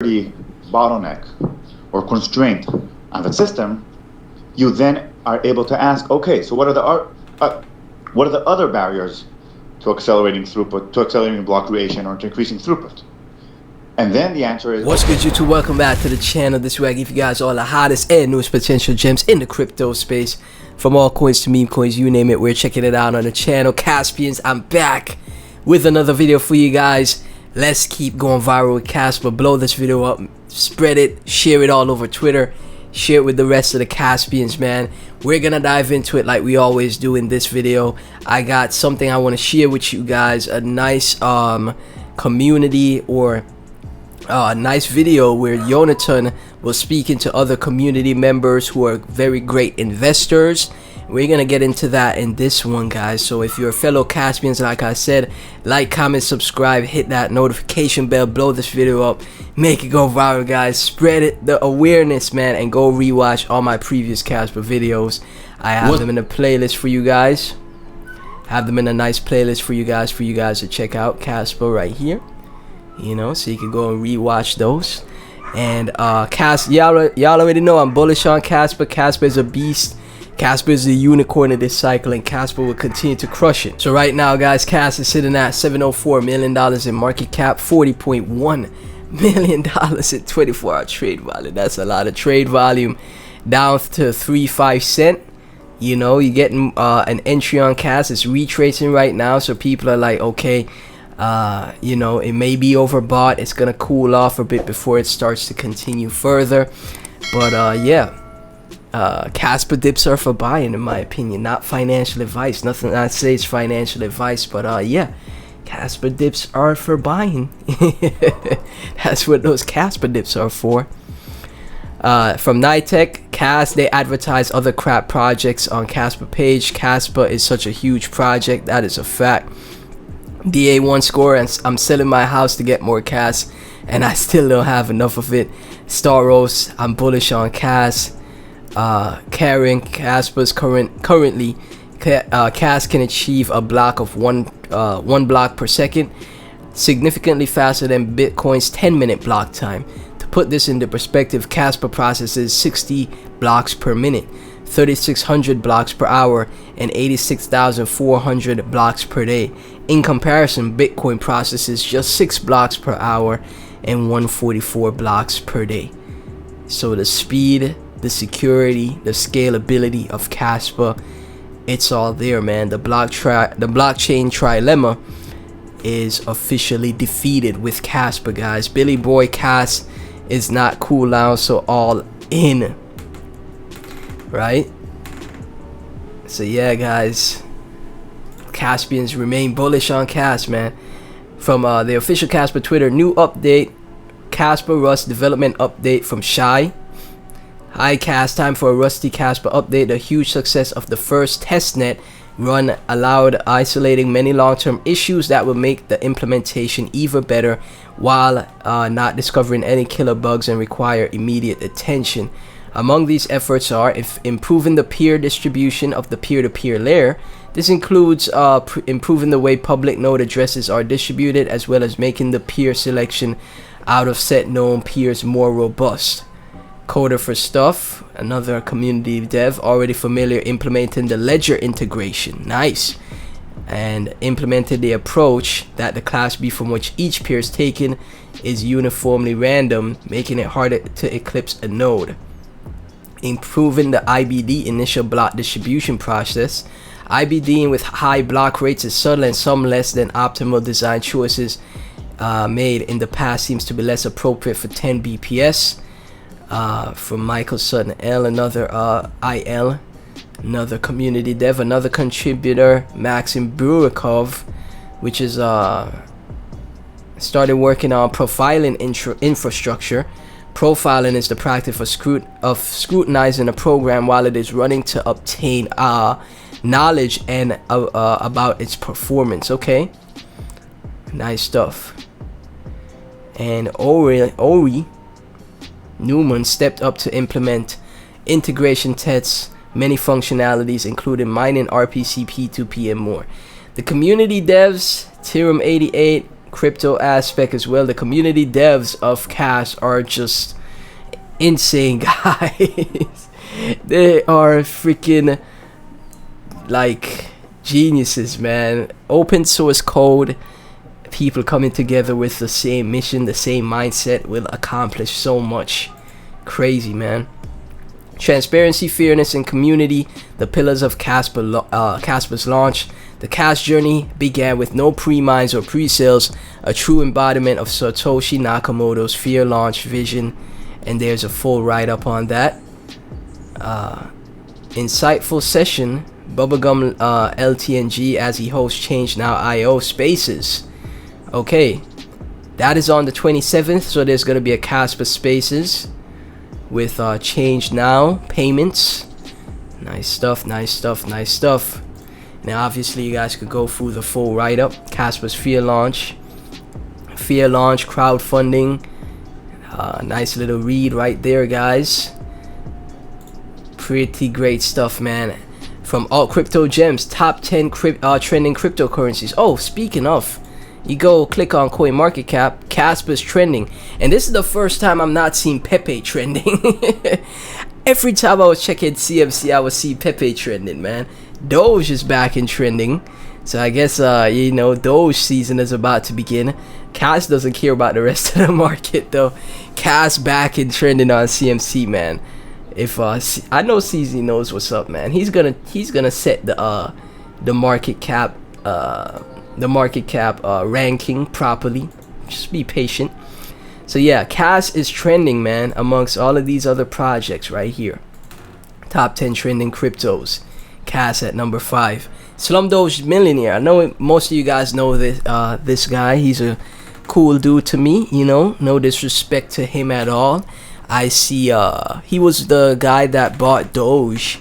bottleneck or constraint on the system, you then are able to ask, okay, so what are the other barriers to accelerating throughput, to accelerating block creation, or to increasing throughput? And then the answer is, what's good, YouTube? Welcome back to the channel. This is where I give you guys all the hottest and newest potential gems in the crypto space, from altcoins to meme coins, you name it. We're checking it out on the channel. Caspians, I'm back with another video for you guys. Let's keep going viral with Kaspa. Blow this video up, spread it, share it all over Twitter, share it with the rest of the Caspians, man. We're gonna dive into it like we always do in this video. I got something I want to share with you guys, a nice community, or a nice video where Jonathan was speaking to other community members who are very great investors. We're gonna get into that in this one, guys. So if you're a fellow Caspians, like I said, like, comment, subscribe, hit that notification bell, blow this video up, make it go viral, guys. Spread it, the awareness, man, and go rewatch all my previous Kaspa videos. I have them in a playlist for you guys. Have them in a nice playlist for you guys to check out. Kaspa right here, you know, so you can go and rewatch those. And y'all already know I'm bullish on Kaspa. Kaspa is a beast. Kaspa is the unicorn of this cycle, and Kaspa will continue to crush it. So right now, guys, Kaspa is sitting at $704 million in market cap, $40.1 million in 24-hour trade volume. That's a lot of trade volume, down to 3.5 cents. You know, you're getting an entry on Kaspa. It's retracing right now, so people are like, okay, you know, it may be overbought. It's gonna cool off a bit before it starts to continue further. But yeah. Kaspa dips are for buying, in my opinion, not financial advice. Nothing I say is financial advice, but yeah, Kaspa dips are for buying. That's what those Kaspa dips are for. From Nitec, they advertise other crap projects on Kaspa page. Kaspa is such a huge project, that is a fact. DA1 score, and I'm selling my house to get more Kas, and I still don't have enough of it. Staros, I'm bullish on Kas. Carrying Kaspa's currently Kas can achieve a block of one block per second, significantly faster than Bitcoin's 10-minute block time. To put this into perspective, Kaspa processes 60 blocks per minute, 3,600 blocks per hour, and 86,400 blocks per day. In comparison, Bitcoin processes just 6 blocks per hour and 144 blocks per day. So the speed, the security, the scalability of Kaspa, it's all there, man. The blockchain trilemma is officially defeated with Kaspa, guys. Billy Boy Kas is not cool now, so all in, right? So yeah, guys, Caspians remain bullish on Kas, man. From the official Kaspa Twitter, new update, Kaspa Rust development update from Shy. Hi Kas, time for a Rusty Kaspa update. The huge success of the first testnet run allowed isolating many long-term issues that will make the implementation even better, while not discovering any killer bugs and require immediate attention. Among these efforts are improving the peer distribution of the peer-to-peer layer. This includes improving the way public node addresses are distributed, as well as making the peer selection out of set known peers more robust. Coder for Stuff, another community dev, already familiar, implementing the ledger integration. Nice. And implemented the approach that the class B from which each peer is taken is uniformly random, making it harder to eclipse a node. Improving the IBD, initial block distribution process. IBDing with high block rates is subtle, and some less than optimal design choices made in the past seems to be less appropriate for 10 BPS. From Michael Sutton L, another IL, another community dev, another contributor, Maxim Burikov, which is started working on profiling infrastructure. Profiling is the practice of scrutinizing a program while it is running to obtain knowledge and about its performance. Okay, nice stuff. And Ori Newman stepped up to implement integration tests, many functionalities including mining, RPC, P2P, and more. The community devs, Ethereum 88, crypto aspect as well. The community devs of Cash are just insane, guys. They are freaking like geniuses, man. Open source code, people coming together with the same mission, the same mindset will accomplish so much. Crazy, man. Transparency, fairness, and community, the pillars of Kaspa's launch. The Cash journey began with no pre-mines or pre-sales, a true embodiment of Satoshi Nakamoto's fear launch vision, and there's a full write-up on that. Insightful session, Bubblegum LTNG as he hosts Change Now IO Spaces. Okay, that is on the 27th, so there's going to be a Kaspa Spaces with Change Now payments. Nice stuff, nice stuff, nice stuff. Now obviously you guys could go through the full write-up. Kaspa's fear launch crowdfunding. Nice little read right there, guys. Pretty great stuff, man. From Alt Crypto Gems, top 10 trending cryptocurrencies. Oh, speaking of, you go click on CoinMarketCap, Kaspa's trending, and this is the first time I'm not seeing Pepe trending. Every time I was checking CMC, I would see Pepe trending, man. Doge is back in trending, so I guess you know, Doge season is about to begin. Cas doesn't care about the rest of the market though. Cas back in trending on CMC, man. If I know CZ knows what's up, man. He's gonna set the market cap ranking properly. Just be patient. So yeah, Cas is trending, man, amongst all of these other projects right here. Top 10 trending cryptos. Cas at number 5. Slumdoge Millionaire. I know most of you guys know this guy. He's a cool dude to me, you know. No disrespect to him at all. I see he was the guy that bought Doge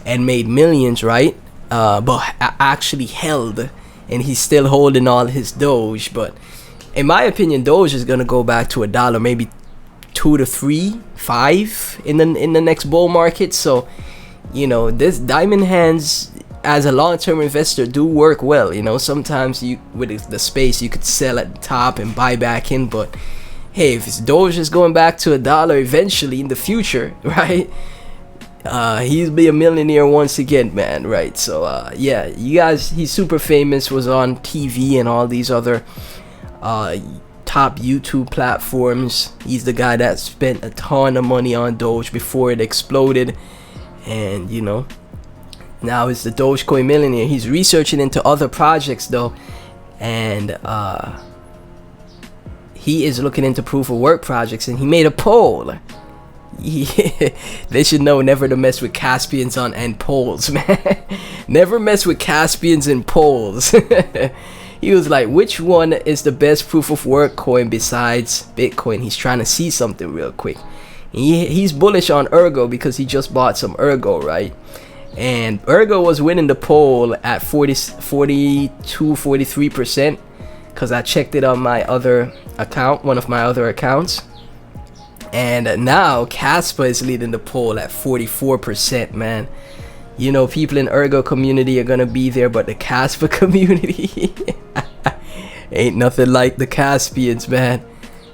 and made millions, right? But actually held, and he's still holding all his Doge. But in my opinion, Doge is gonna go back to $1, maybe 2 to 3, 5 in the next bull market. So, you know, this diamond hands as a long-term investor do work well. You know, sometimes you with the space you could sell at the top and buy back in, but hey, if it's Doge is going back to $1 eventually in the future, right? He'll be a millionaire once again, man, right? So yeah, you guys, he's super famous, was on TV and all these other top YouTube platforms. He's the guy that spent a ton of money on Doge before it exploded, and you know, now it's the Dogecoin millionaire. He's researching into other projects though, and he is looking into proof of work projects, and he made a poll. They should know never to mess with Caspians and polls, man. Never mess with Caspians and polls. He was like, which one is the best proof of work coin besides Bitcoin? He's trying to see something real quick. He's bullish on Ergo because he just bought some Ergo, right? And Ergo was winning the poll at 43%, because I checked it on my other account, one of my other accounts. And now Kaspa is leading the poll at 44%, man. You know, people in Ergo community are gonna be there, but the Kaspa community ain't nothing like the Caspians, man.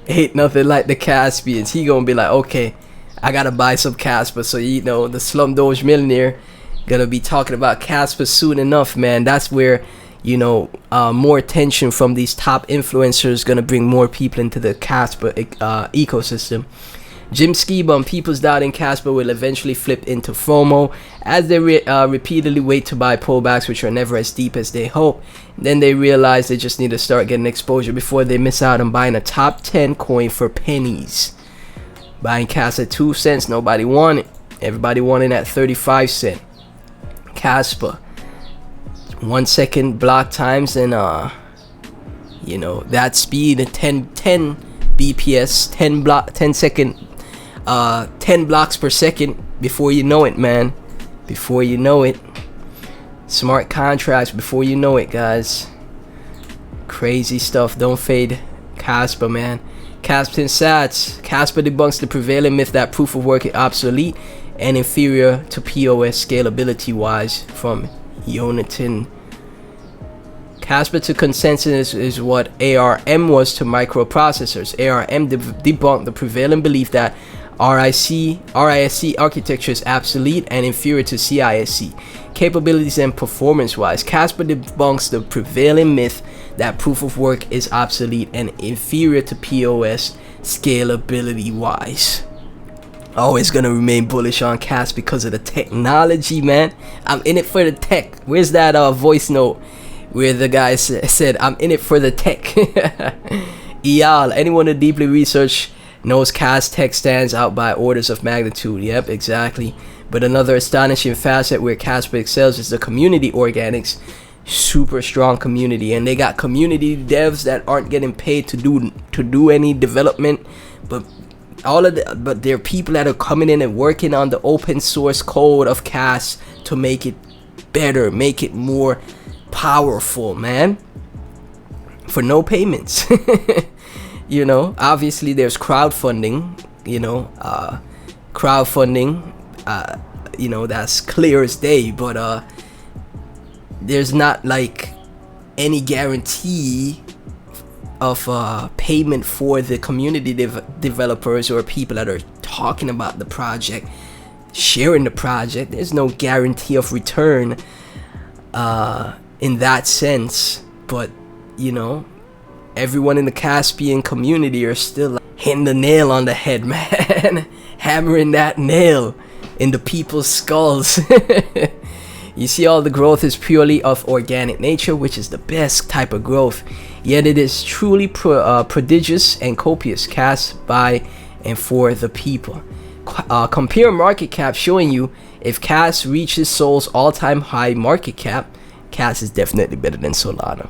Ain't nothing like the Caspians. He gonna be like, okay, I gotta buy some Kaspa. So, you know, the Slumdoge millionaire gonna be talking about Kaspa soon enough, man. That's where, you know, more attention from these top influencers gonna bring more people into the Kaspa ecosystem. Jim Skiba, people's doubting Kaspa will eventually flip into FOMO as they repeatedly wait to buy pullbacks which are never as deep as they hope. Then they realize they just need to start getting exposure before they miss out on buying a top 10 coin for pennies. Buying Kaspa at 2 cents, nobody wanted. Everybody wanted at 35 cents. Kaspa, 1 second block times, and you know, that speed, 10 bps, 10 blocks per second. Before you know it, man, before you know it. Smart contracts before you know it, guys. Crazy stuff. Don't fade Kaspa, man. Kaspa Sats. Kaspa debunks the prevailing myth that proof of work is obsolete and inferior to POS scalability wise, from Jonathan Kaspa to consensus is what ARM was to microprocessors. ARM debunked the prevailing belief that RISC architecture is obsolete and inferior to CISC capabilities and performance-wise. Kaspa debunks the prevailing myth that proof of work is obsolete and inferior to POS scalability-wise. Always gonna remain bullish on Kaspa because of the technology, man. I'm in it for the tech. Where's that voice note where the guy said, I'm in it for the tech? Y'all, anyone who deeply research knows Kaspa tech stands out by orders of magnitude. Yep, exactly. But another astonishing facet where Kaspa excels is the community organics. Super strong community, and they got community devs that aren't getting paid to do any development, but there are people that are coming in and working on the open source code of Kaspa to make it better, make it more powerful, man, for no payments. You know, obviously there's crowdfunding, you know, you know, that's clear as day, but there's not like any guarantee of payment for the community developers or people that are talking about the project, sharing the project. There's no guarantee of return in that sense, but you know, everyone in the Caspian community are still like, hitting the nail on the head, man. Hammering that nail in the people's skulls. You see, all the growth is purely of organic nature, which is the best type of growth. Yet it is truly prodigious and copious, cast by and for the people. Compare market cap showing you if Cas reaches Sol's all-time high market cap, Cas is definitely better than Solana.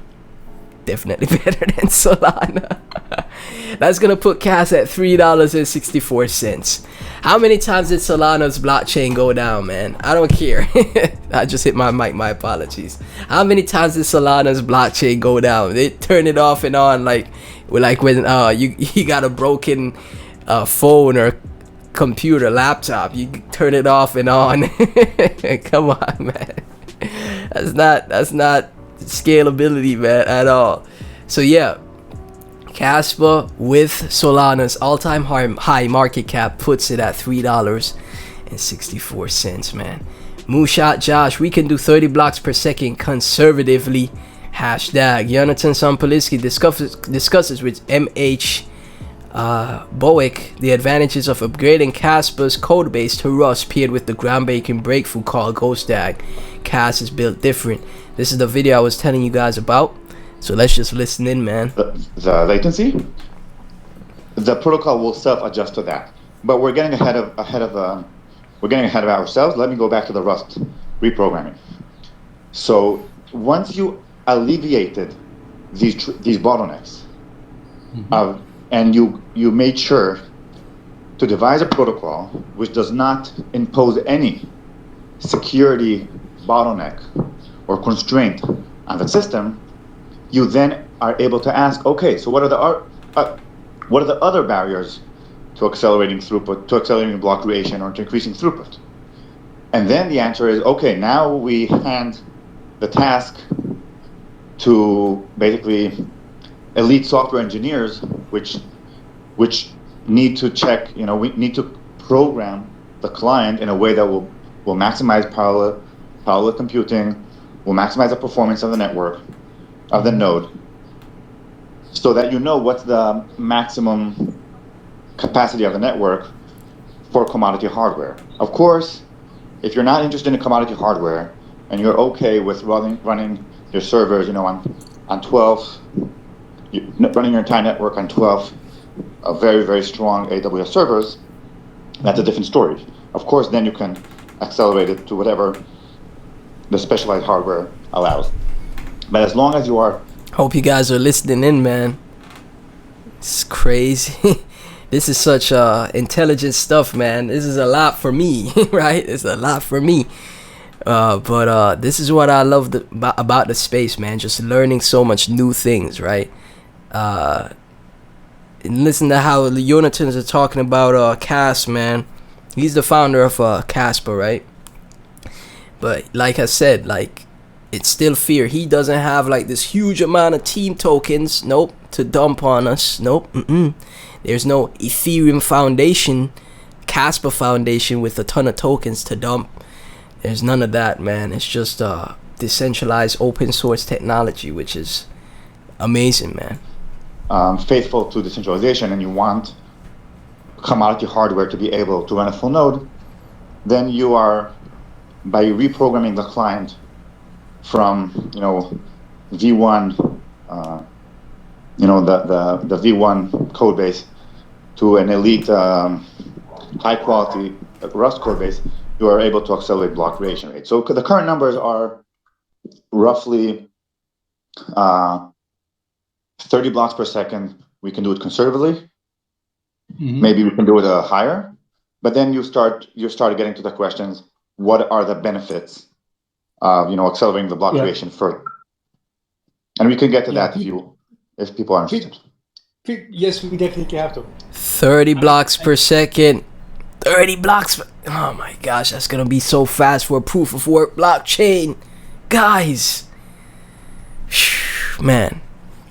Definitely better than Solana. That's gonna put Cas at $3.64. How many times did Solana's blockchain go down, man? I don't care. I just hit my mic, my apologies. How many times did Solana's blockchain go down? They turn it off and on like when you got a broken phone or computer, laptop. You turn it off and on. Come on, man. That's not scalability, man, at all. So yeah, Kaspa with Solana's all-time high market cap puts it at $3.64, man. Moonshot Josh, we can do 30 blocks per second conservatively. Hashtag Jonathan Sampoliski discusses with MH Bowick the advantages of upgrading Kaspa's codebase to Rust paired with the groundbreaking breakthrough called GhostDAG. Cas is built different. This is the video I was telling you guys about. So let's just listen in, man. The latency, the protocol will self-adjust to that. But we're getting ahead of ourselves. Let me go back to the Rust reprogramming. So once you alleviated these bottlenecks, and you made sure to devise a protocol which does not impose any security bottleneck or constraint on the system, you then are able to ask, okay, so what are the other barriers to accelerating throughput, to accelerating block creation, or to increasing throughput? And then the answer is, okay, now we hand the task to basically elite software engineers, which need to check, we need to program the client in a way that will maximize parallel computing, will maximize the performance of the network, of the node, so that you know what's the maximum capacity of the network for commodity hardware. Of course, if you're not interested in commodity hardware and you're okay with running your servers, on 12, running your entire network on 12 very, very strong AWS servers, that's a different story. Of course, then you can accelerate it to whatever the specialized hardware allows. But as long as you are... Hope you guys are listening in, man. It's crazy. This is such intelligent stuff, man. This is a lot for me, right? It's a lot for me. But this is what I love about the space, man. Just learning so much new things, right? And listen to how the Jonathan's are talking about Cas, man. He's the founder of Kaspa, right? But like I said, it's still fear. He doesn't have like this huge amount of team tokens, nope, to dump on us. Nope. There's no Ethereum Foundation, Kaspa Foundation with a ton of tokens to dump. There's none of that, man. It's just decentralized open source technology, which is amazing, man. Faithful to decentralization, and you want commodity hardware to be able to run a full node, then you are, by reprogramming the client from V1, the V1 code base to an elite high quality Rust code base, you are able to accelerate block creation rate. So the current numbers are roughly 30 blocks per second. We can do it conservatively. Maybe we can do it higher, but then you start getting to the questions: what are the benefits of accelerating the block creation further? And we can get to that if people are interested. Yes, we definitely have to. 30 blocks per second. 30 blocks. Oh my gosh, that's gonna be so fast for a proof of work blockchain, guys. Man,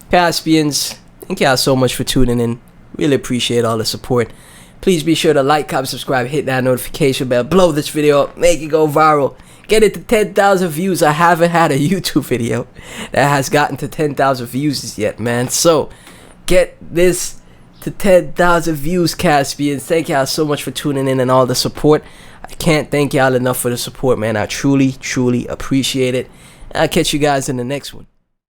Caspians, thank y'all so much for tuning in. Really appreciate all the support. Please be sure to like, comment, subscribe, hit that notification bell, blow this video up, make it go viral, get it to 10,000 views. I haven't had a YouTube video that has gotten to 10,000 views yet, man. So get this to 10,000 views, Caspians. Thank y'all so much for tuning in and all the support. I can't thank y'all enough for the support, man. I truly, truly appreciate it. I'll catch you guys in the next one.